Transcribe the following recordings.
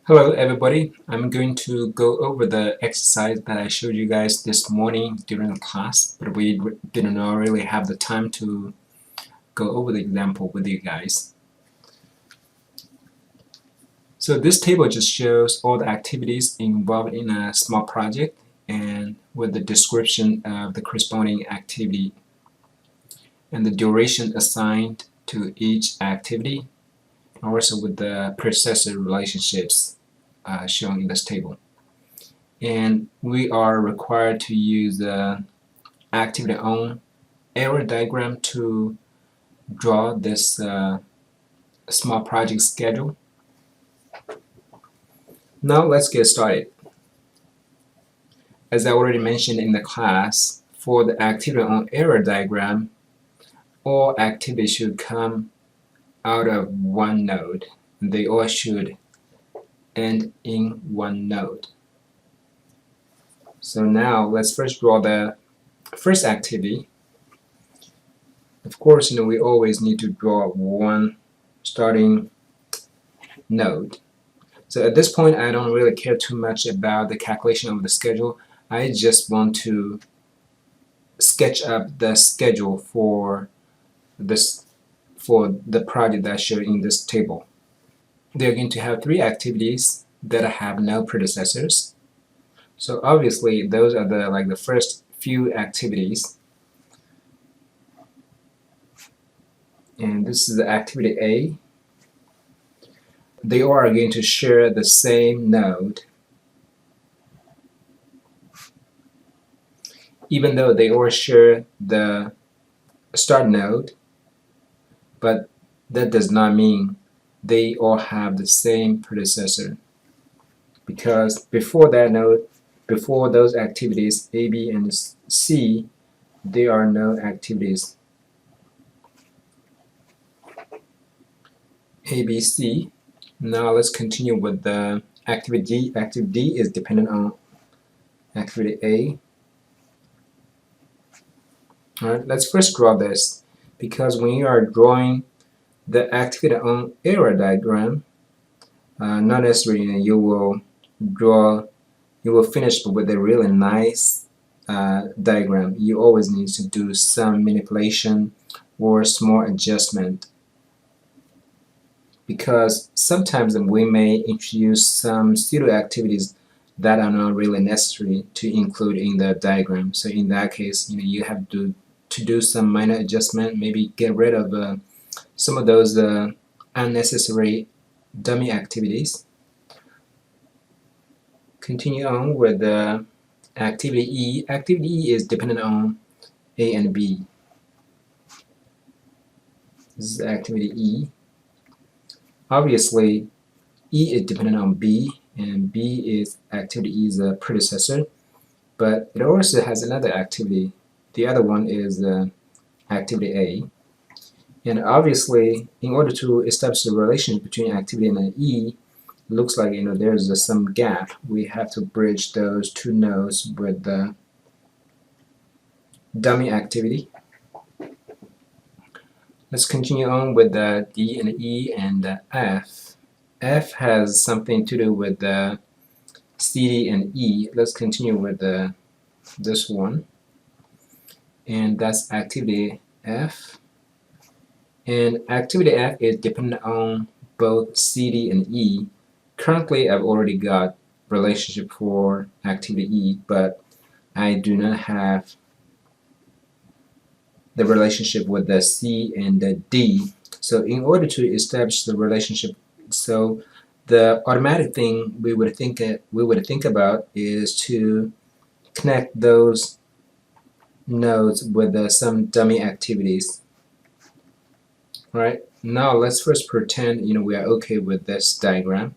Hello everybody, I'm going to go over the exercise that I showed you guys this morning during the class, but we didn't really have the time to go over the example with you guys. So this table just shows all the activities involved in a small project and with the description of the corresponding activity and the duration assigned to each activity, and also with the predecessor relationships shown in this table. And we are required to use the activity on arrow diagram to draw this small project schedule. Now let's get started. As I already mentioned in the class, for the activity on arrow diagram, all activities should come out of one node. They all should end in one node. So now let's first draw the first activity. Of course, we always need to draw one starting node. So at this point, I don't really care too much about the calculation of the schedule. I just want to sketch up the schedule for the project that's shown in this table. They're going to have three activities that have no predecessors. So obviously, those are the first few activities. And this is the activity A. They all are going to share the same node, even though they all share the start node, but that does not mean they all have the same predecessor, because before that node, before those activities A, B, and C, there are no activities A, B, C. Now let's continue with the activity D. Activity D is dependent on activity A. Alright, let's first draw this, because when you are drawing the activity on arrow diagram, not necessarily you will finish with a really nice diagram. You always need to do some manipulation or small adjustment, because sometimes we may introduce some pseudo activities that are not really necessary to include in the diagram. So in that case, you have to do some minor adjustment, maybe get rid of some of those unnecessary dummy activities. Continue on with the activity E. Activity E is dependent on A and B. This is activity E. Obviously, E is dependent on B, and B is activity E is a predecessor, but it also has another activity. The other one is activity A. And obviously, in order to establish the relationship between activity and E, it looks like there's some gap. We have to bridge those two nodes with the dummy activity. Let's continue on with the D and E and F. F has something to do with the C, D, and E. Let's continue with this one. And that's activity F. And activity F is dependent on both C, D, and E. Currently, I've already got relationship for activity E, but I do not have the relationship with the C and the D. So in order to establish the relationship, so the automatic thing we would think about is to connect those nodes with some dummy activities. All right, now let's first pretend we are okay with this diagram,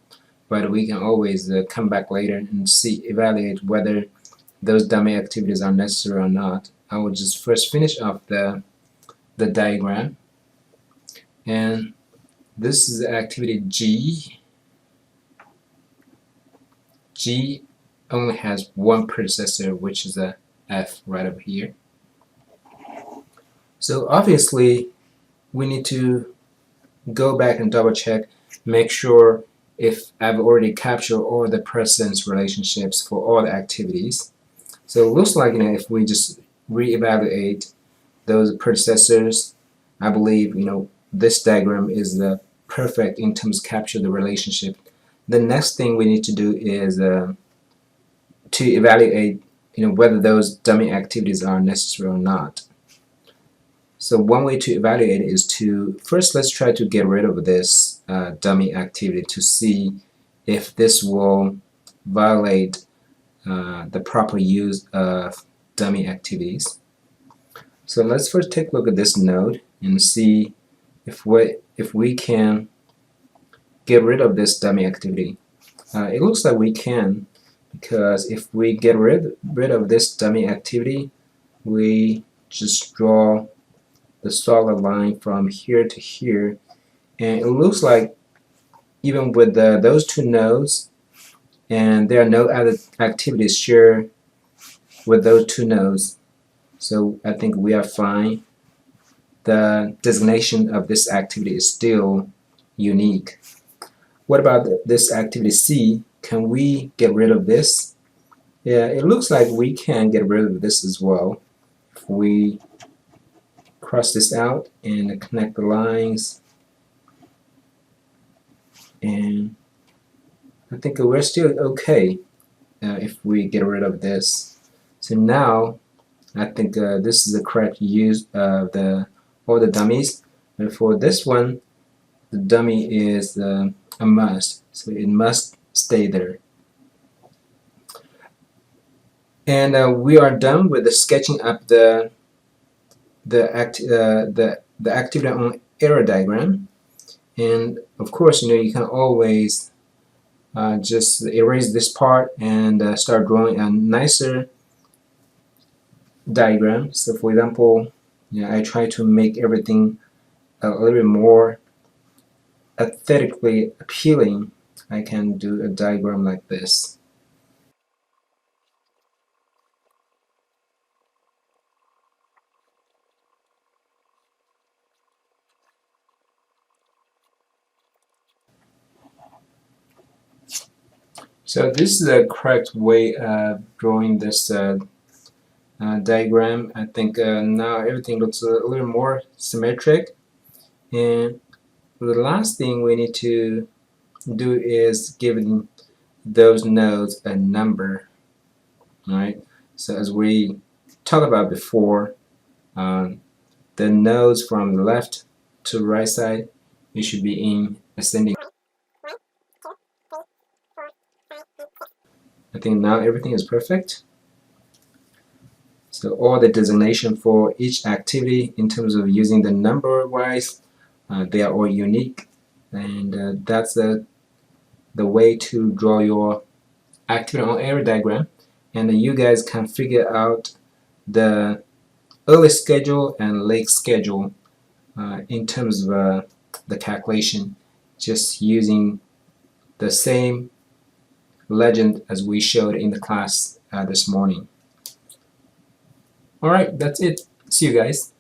but we can always come back later and evaluate whether those dummy activities are necessary or not. I will just first finish off the diagram, and this is activity G. G only has one predecessor, which is a F right over here. So obviously we need to go back and double check, make sure if I've already captured all the precedence relationships for all the activities. So it looks like, if we just reevaluate those predecessors, I believe, this diagram is the perfect in terms of capture the relationship. The next thing we need to do is to evaluate, whether those dummy activities are necessary or not. So one way to evaluate it is to first let's try to get rid of this dummy activity to see if this will violate the proper use of dummy activities. So let's first take a look at this node and see if we can get rid of this dummy activity. It looks like we can, because if we get rid of this dummy activity, we just draw the solid line from here to here, and it looks like even with those two nodes, and there are no other activities shared with those two nodes, so I think we are fine. The designation of this activity is still unique. What about this activity C? Can we get rid of this? Yeah, it looks like we can get rid of this as well. If we cross this out and connect the lines, and I think we're still okay if we get rid of this. So now I think this is the correct use of all the dummies. And for this one, the dummy is a must, so it must stay there. And we are done with the sketching up the activity on error diagram. And of course, you can always just erase this part and start drawing a nicer diagram. So for example, I try to make everything a little bit more aesthetically appealing. I can do a diagram like this. So this is the correct way of drawing this diagram. I think now everything looks a little more symmetric. And the last thing we need to do is give those nodes a number. Alright, so as we talked about before, the nodes from the left to the right side, it should be in ascending. I think now everything is perfect. So all the designation for each activity in terms of using the number wise, they are all unique, and that's the way to draw your activity on error diagram. And you guys can figure out the early schedule and late schedule in terms of the calculation, just using the same legend as we showed in the class this morning. Alright, that's it. See you guys.